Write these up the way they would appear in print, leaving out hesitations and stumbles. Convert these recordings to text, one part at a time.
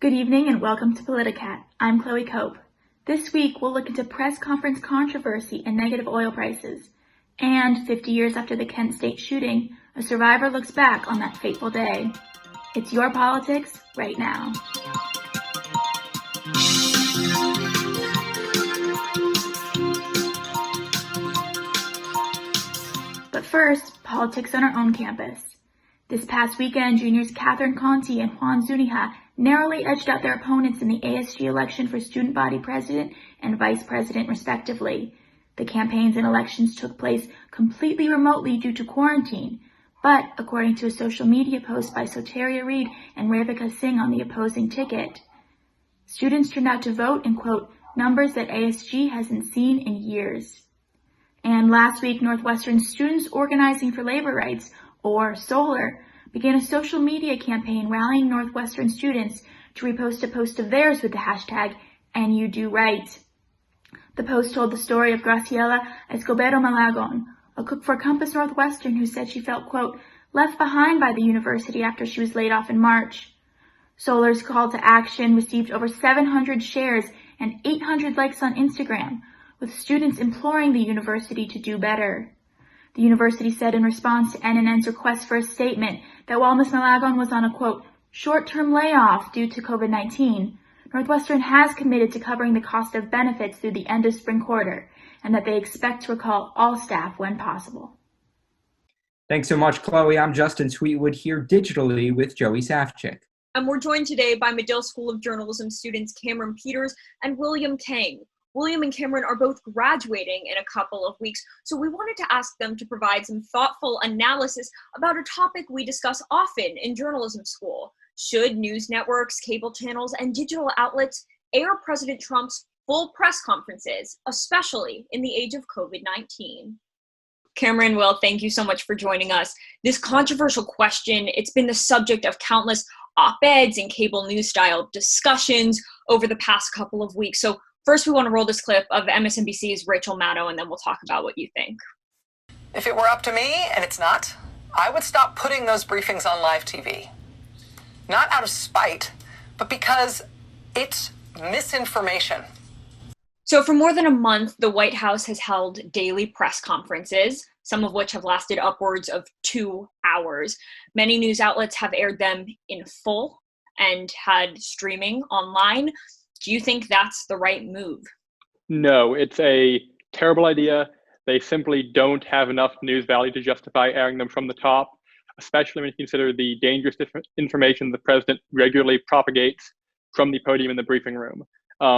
Good evening and welcome to POLITICAT. I'm Chloe Cope. This week we'll look into press conference controversy and negative oil prices. And 50 years after the Kent State shooting, a survivor looks back on that fateful day. It's your politics right now. But first, politics on our own campus. This past weekend, juniors Catherine Conti and Juan Zuniga narrowly edged out their opponents in the ASG election for student body president and vice president, respectively. The campaigns and elections took place completely remotely due to quarantine, but according to a social media post by Soteria Reed and Revika Singh on the opposing ticket, students turned out to vote in, quote, numbers that ASG hasn't seen in years. And last week, Northwestern Students Organizing for Labor Rights, or SOLAR, began a social media campaign rallying Northwestern students to repost a post of theirs with the hashtag #AndYouDoRight. The post told the story of Graciela Escobedo Malagon, a cook for Compass Northwestern who said she felt, quote, left behind by the university after she was laid off in March. SOLAR's call to action received over 700 shares and 800 likes on Instagram, with students imploring the university to do better. The university said in response to NNN's request for a statement that while Ms. Malagon was on a, quote, short-term layoff due to COVID-19, Northwestern has committed to covering the cost of benefits through the end of spring quarter, and that they expect to recall all staff when possible. Thanks so much, Chloe. I'm Justin Sweetwood here digitally with Joey Safchik. And we're joined today by Medill School of Journalism students Cameron Peters and William Tang. William and Cameron are both graduating in a couple of weeks, so we wanted to ask them to provide some thoughtful analysis about a topic we discuss often in journalism school. Should news networks, cable channels, and digital outlets air President Trump's full press conferences, especially in the age of COVID-19? Cameron, Will, thank you so much for joining us. This controversial question, it's been the subject of countless op-eds and cable news-style discussions over the past couple of weeks. So first, we want to roll this clip of MSNBC's Rachel Maddow, and then we'll talk about what you think. If it were up to me, and it's not, I would stop putting those briefings on live TV. Not out of spite, but because it's misinformation. So for more than a month, the White House has held daily press conferences, some of which have lasted upwards of 2 hours. Many news outlets have aired them in full and had streaming online. Do you think that's the right move? No, it's a terrible idea. They simply don't have enough news value to justify airing them from the top, especially when you consider the dangerous information the president regularly propagates from the podium in the briefing room.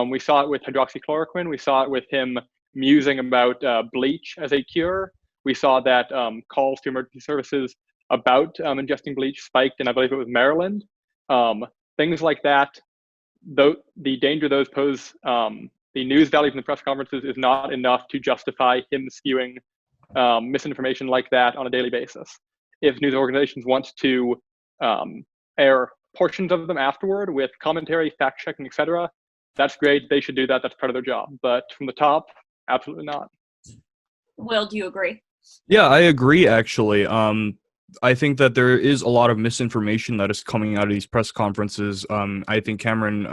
We saw it with hydroxychloroquine. We saw it with him musing about bleach as a cure. We saw that calls to emergency services about ingesting bleach spiked in, I believe it was Maryland. Things like that. The danger those pose, the news value from the press conferences is not enough to justify him spewing misinformation like that on a daily basis. If news organizations want to air portions of them afterward with commentary, fact-checking, etc., that's great. They should do that. That's part of their job. But from the top, absolutely not. Will, do you agree? Yeah, I agree, actually. I think that there is a lot of misinformation that is coming out of these press conferences. I think Cameron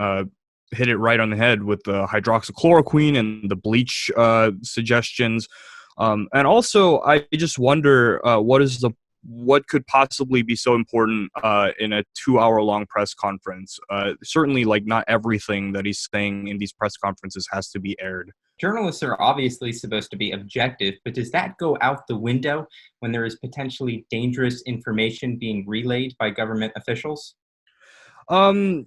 hit it right on the head with the hydroxychloroquine and the bleach suggestions. And also, I just wonder what could possibly be so important in a 2-hour-long press conference. Certainly, not everything that he's saying in these press conferences has to be aired. Journalists are obviously supposed to be objective, but does that go out the window when there is potentially dangerous information being relayed by government officials? That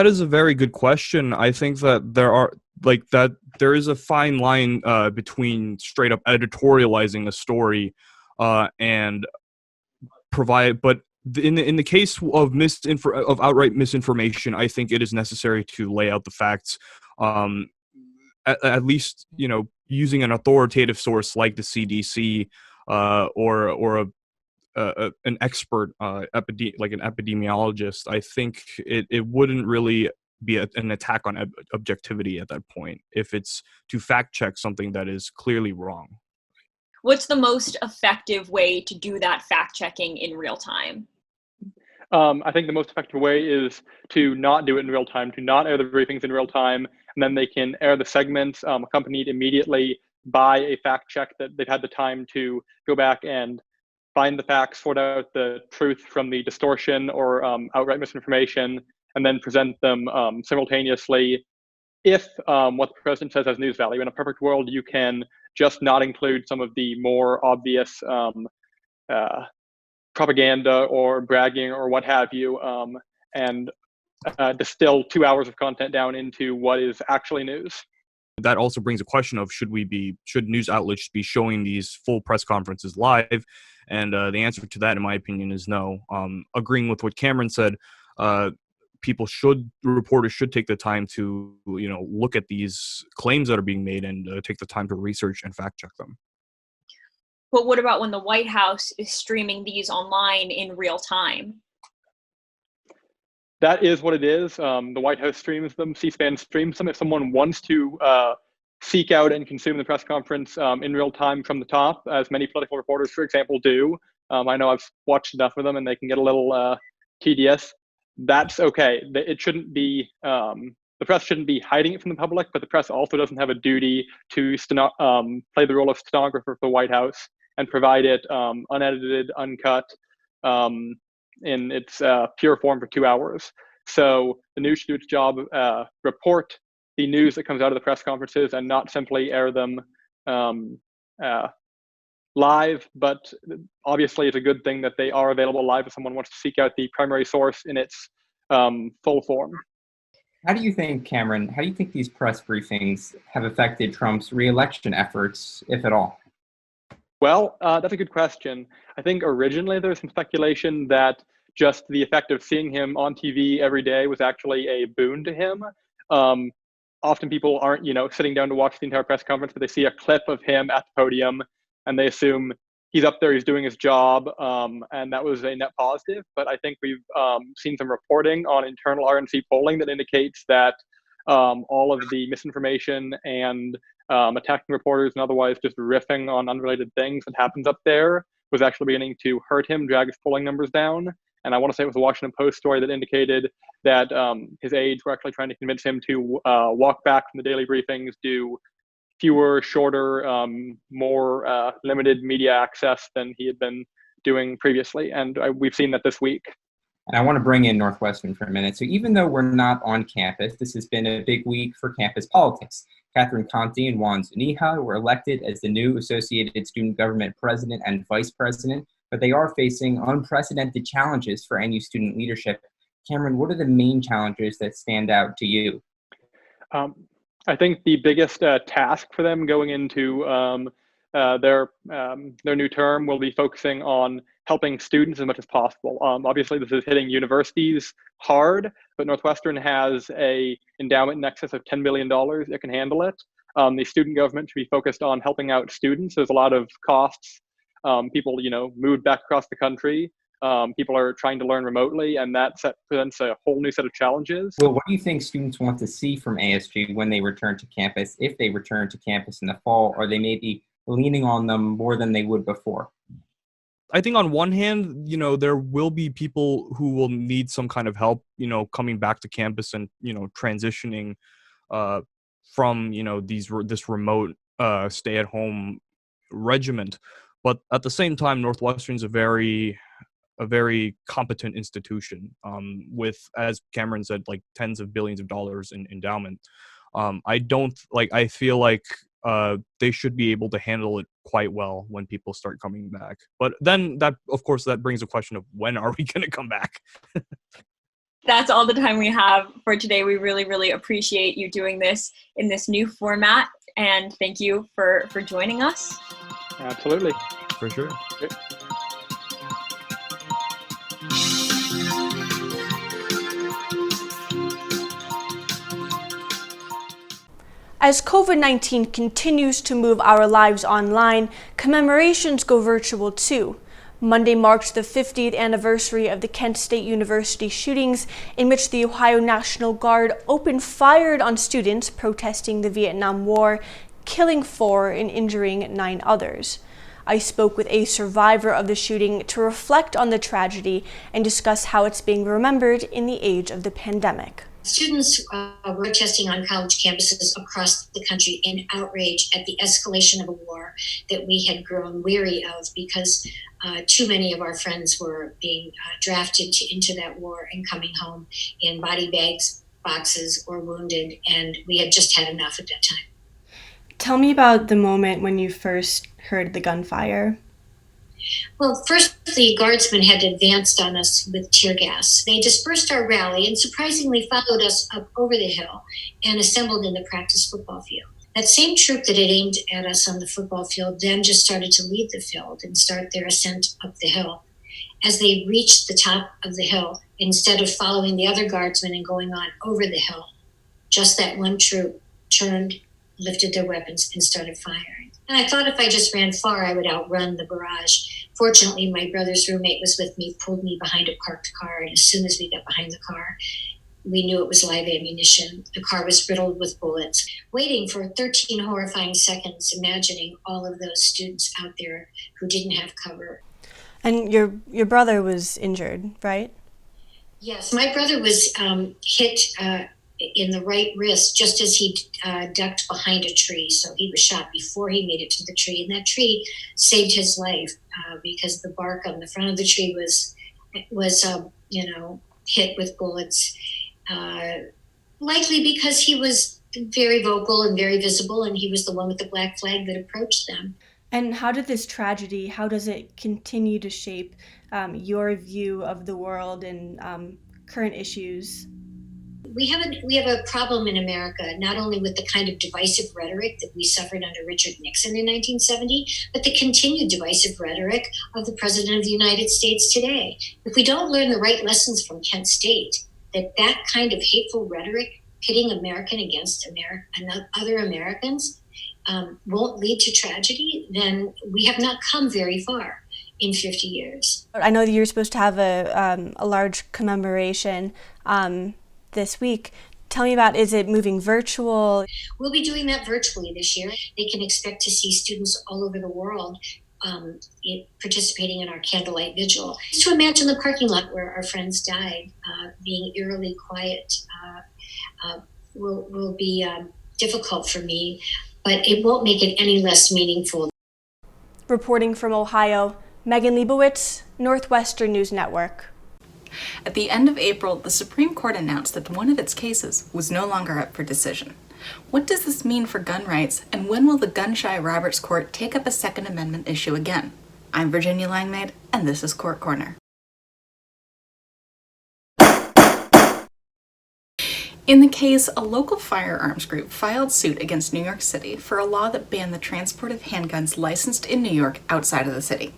is a very good question. I think that there is a fine line between straight up editorializing a story and provide, but in the case of outright misinformation, I think it is necessary to lay out the facts. At least, using an authoritative source like the CDC or an expert, like an epidemiologist. I think it wouldn't really be an attack on objectivity at that point if it's to fact check something that is clearly wrong. What's the most effective way to do that fact checking in real time? I think the most effective way is to not do it in real time, to not air the briefings in real time, and then they can air the segments accompanied immediately by a fact check that they've had the time to go back and find the facts, sort out the truth from the distortion or outright misinformation, and then present them simultaneously. If what the president says has news value, in a perfect world, you can just not include some of the more obvious propaganda or bragging or what have you, and distill 2 hours of content down into what is actually news. That also brings a question of should news outlets be showing these full press conferences live? And the answer to that, in my opinion, is no. Agreeing with what Cameron said, reporters should take the time to, look at these claims that are being made and take the time to research and fact check them. But what about when the White House is streaming these online in real time? That is what it is. The White House streams them, C-SPAN streams them. If someone wants to seek out and consume the press conference in real time from the top, as many political reporters, for example, do, I know I've watched enough of them and they can get a little tedious. That's okay. It shouldn't be, the press shouldn't be hiding it from the public, but the press also doesn't have a duty to play the role of stenographer for the White House and provide it unedited, uncut, in its pure form for 2 hours. So the news should do its job, report the news that comes out of the press conferences and not simply air them live, but obviously it's a good thing that they are available live if someone wants to seek out the primary source in its full form. How do you think these press briefings have affected Trump's re-election efforts, if at all? Well, that's a good question. I think originally there was some speculation that just the effect of seeing him on TV every day was actually a boon to him. Often people aren't, sitting down to watch the entire press conference, but they see a clip of him at the podium and they assume he's up there, he's doing his job, and that was a net positive. But I think we've seen some reporting on internal RNC polling that indicates that all of the misinformation and attacking reporters and otherwise just riffing on unrelated things that happens up there was actually beginning to hurt him, drag his polling numbers down. And I want to say it was a Washington Post story that indicated that his aides were actually trying to convince him to walk back from the daily briefings, do fewer, shorter, more limited media access than he had been doing previously. And we've seen that this week. And I want to bring in Northwestern for a minute. So even though we're not on campus, this has been a big week for campus politics. Catherine Conti and Juan Zuniga were elected as the new Associated Student Government President and Vice President, but they are facing unprecedented challenges for NU student leadership. Cameron, what are the main challenges that stand out to you? I think the biggest task for them going into their new term will be focusing on helping students as much as possible. Obviously, this is hitting universities hard, but Northwestern has a endowment in excess of $10 billion that can handle it. The student government should be focused on helping out students. There's a lot of costs. People, moved back across the country. People are trying to learn remotely, and that presents a whole new set of challenges. Well, what do you think students want to see from ASG when they return to campus, if they return to campus in the fall, or they may be leaning on them more than they would before? I think on one hand, there will be people who will need some kind of help, coming back to campus and, transitioning from, this remote stay-at-home regiment. But at the same time, Northwestern's a very competent institution with, as Cameron said, like tens of billions of dollars in endowment. I feel like they should be able to handle it quite well when people start coming back. But then that brings a question of when are we going to come back? That's all the time we have for today. We really, really appreciate you doing this in this new format. And thank you for joining us. Absolutely. For sure. Great. As COVID-19 continues to move our lives online, commemorations go virtual too. Monday marked the 50th anniversary of the Kent State University shootings, in which the Ohio National Guard opened fire on students protesting the Vietnam War, killing 4 and injuring 9 others. I spoke with a survivor of the shooting to reflect on the tragedy and discuss how it's being remembered in the age of the pandemic. Students were protesting on college campuses across the country in outrage at the escalation of a war that we had grown weary of because too many of our friends were being drafted into that war and coming home in body bags, boxes, or wounded, and we had just had enough at that time. Tell me about the moment when you first heard the gunfire. Well, first, the guardsmen had advanced on us with tear gas. They dispersed our rally and surprisingly followed us up over the hill and assembled in the practice football field. That same troop that had aimed at us on the football field then just started to leave the field and start their ascent up the hill. As they reached the top of the hill, instead of following the other guardsmen and going on over the hill, just that one troop turned, lifted their weapons, and started firing. And I thought if I just ran far, I would outrun the barrage. Fortunately, my brother's roommate was with me, pulled me behind a parked car, and as soon as we got behind the car, we knew it was live ammunition. The car was riddled with bullets. Waiting for 13 horrifying seconds, imagining all of those students out there who didn't have cover. And your brother was injured, right? Yes, my brother was hit in the right wrist just as he ducked behind a tree. So he was shot before he made it to the tree. And that tree saved his life because the bark on the front of the tree was hit with bullets. Likely because he was very vocal and very visible, and he was the one with the black flag that approached them. And how does it continue to shape your view of the world and current issues? We have a problem in America, not only with the kind of divisive rhetoric that we suffered under Richard Nixon in 1970, but the continued divisive rhetoric of the President of the United States today. If we don't learn the right lessons from Kent State, that kind of hateful rhetoric pitting American against other Americans won't lead to tragedy, then we have not come very far in 50 years. I know that you're supposed to have a large commemoration this week. Tell me about, is it moving virtual? We'll be doing that virtually this year. They can expect to see students all over the world participating in our candlelight vigil. Just to imagine the parking lot where our friends died, being eerily quiet will be difficult for me, but it won't make it any less meaningful. Reporting from Ohio, Megan Leibowitz, Northwestern News Network. At the end of April, the Supreme Court announced that one of its cases was no longer up for decision. What does this mean for gun rights, and when will the gun-shy Roberts Court take up a Second Amendment issue again? I'm Virginia Langmaid, and this is Court Corner. In the case, a local firearms group filed suit against New York City for a law that banned the transport of handguns licensed in New York outside of the city.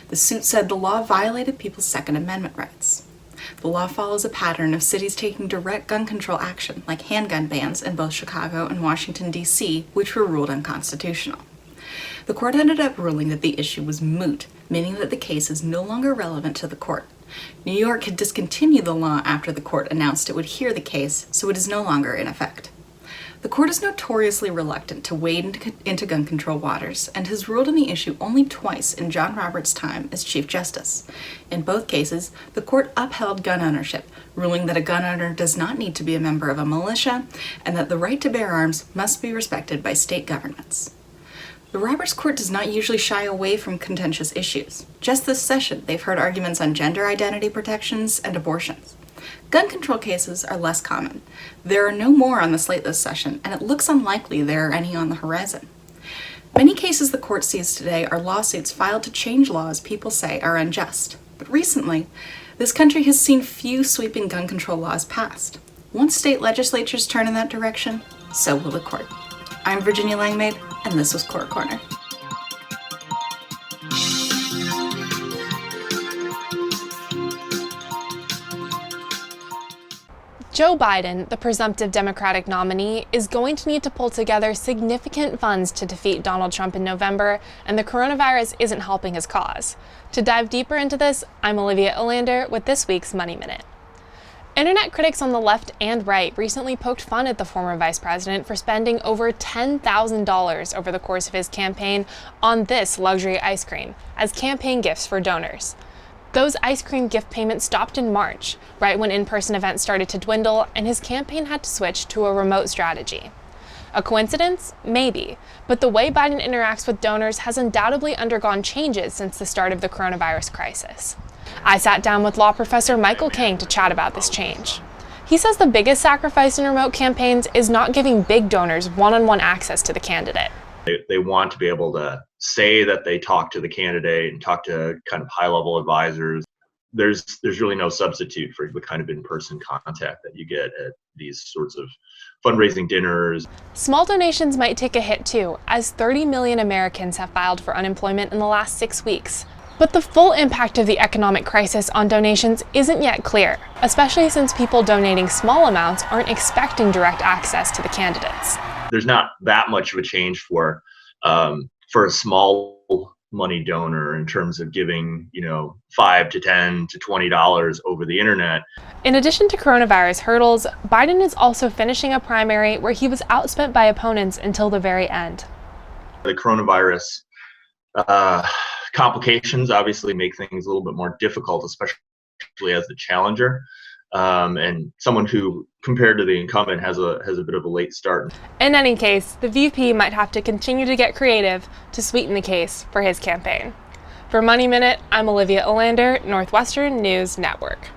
The suit said the law violated people's Second Amendment rights. The law follows a pattern of cities taking direct gun control action, like handgun bans in both Chicago and Washington, D.C., which were ruled unconstitutional. The court ended up ruling that the issue was moot, meaning that the case is no longer relevant to the court. New York had discontinued the law after the court announced it would hear the case, so it is no longer in effect. The court is notoriously reluctant to wade into gun control waters and has ruled on the issue only twice in John Roberts' time as Chief Justice. In both cases, the court upheld gun ownership, ruling that a gun owner does not need to be a member of a militia and that the right to bear arms must be respected by state governments. The Roberts Court does not usually shy away from contentious issues. Just this session, they've heard arguments on gender identity protections and abortions. Gun control cases are less common. There are no more on the slate this session, and it looks unlikely there are any on the horizon. Many cases the court sees today are lawsuits filed to change laws people say are unjust. But recently, this country has seen few sweeping gun control laws passed. Once state legislatures turn in that direction, so will the court. I'm Virginia Langmaid, and this was Court Corner. Joe Biden, the presumptive Democratic nominee, is going to need to pull together significant funds to defeat Donald Trump in November, and the coronavirus isn't helping his cause. To dive deeper into this, I'm Olivia Olander with this week's Money Minute. Internet critics on the left and right recently poked fun at the former vice president for spending over $10,000 over the course of his campaign on this luxury ice cream as campaign gifts for donors. Those ice cream gift payments stopped in March, right when in-person events started to dwindle and his campaign had to switch to a remote strategy. A coincidence? Maybe, but the way Biden interacts with donors has undoubtedly undergone changes since the start of the coronavirus crisis. I sat down with law professor Michael King to chat about this change. He says the biggest sacrifice in remote campaigns is not giving big donors one-on-one access to the candidate. They want to be able to say that they talk to the candidate and talk to kind of high-level advisors. There's really no substitute for the kind of in-person contact that you get at these sorts of fundraising dinners. Small donations might take a hit too, as 30 million Americans have filed for unemployment in the last 6 weeks. But the full impact of the economic crisis on donations isn't yet clear, especially since people donating small amounts aren't expecting direct access to the candidates. There's not that much of a change for a small money donor in terms of giving, $5 to $10 to $20 over the internet. In addition to coronavirus hurdles, Biden is also finishing a primary where he was outspent by opponents until the very end. The coronavirus complications obviously make things a little bit more difficult, especially as the challenger. And someone who, compared to the incumbent, has a bit of a late start. In any case, the VP might have to continue to get creative to sweeten the case for his campaign. For Money Minute, I'm Olivia Olander, Northwestern News Network.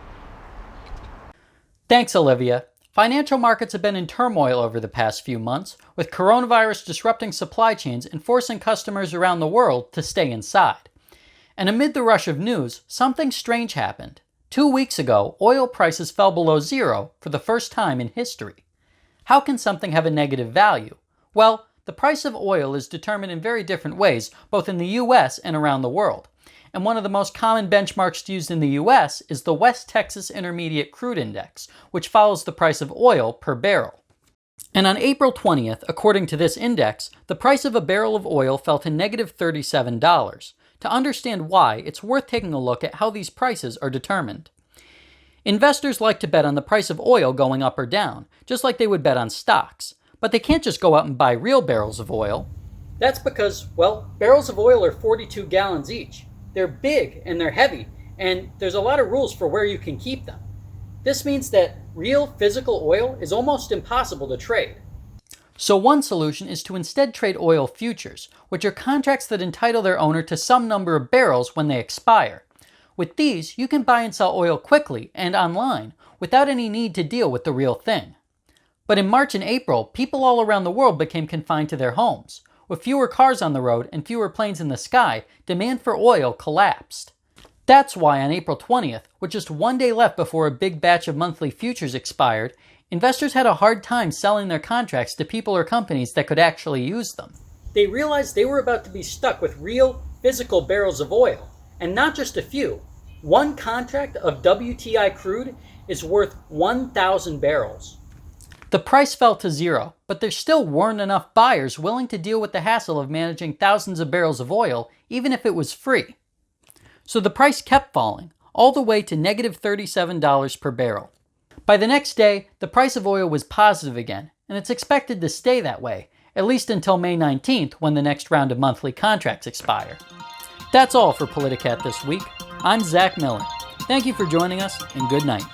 Thanks, Olivia. Financial markets have been in turmoil over the past few months, with coronavirus disrupting supply chains and forcing customers around the world to stay inside. And amid the rush of news, something strange happened. 2 weeks ago, oil prices fell below zero for the first time in history. How can something have a negative value? Well, the price of oil is determined in very different ways, both in the US and around the world. And one of the most common benchmarks used in the US is the West Texas Intermediate Crude Index, which follows the price of oil per barrel. And on April 20th, according to this index, the price of a barrel of oil fell to negative $37. To understand why, it's worth taking a look at how these prices are determined. Investors like to bet on the price of oil going up or down, just like they would bet on stocks. But they can't just go out and buy real barrels of oil. That's because, barrels of oil are 42 gallons each. They're big and they're heavy, and there's a lot of rules for where you can keep them. This means that real physical oil is almost impossible to trade. So one solution is to instead trade oil futures, which are contracts that entitle their owner to some number of barrels when they expire. With these, you can buy and sell oil quickly and online without any need to deal with the real thing. But in March and April, people all around the world became confined to their homes. With fewer cars on the road and fewer planes in the sky, demand for oil collapsed. That's why on April 20th, with just 1 day left before a big batch of monthly futures expired, investors had a hard time selling their contracts to people or companies that could actually use them. They realized they were about to be stuck with real, physical barrels of oil, and not just a few. One contract of WTI crude is worth 1,000 barrels. The price fell to zero, but there still weren't enough buyers willing to deal with the hassle of managing thousands of barrels of oil, even if it was free. So the price kept falling, all the way to negative $37 per barrel. By the next day, the price of oil was positive again, and it's expected to stay that way, at least until May 19th, when the next round of monthly contracts expire. That's all for POLITICAT this week. I'm Zach Miller. Thank you for joining us, and good night.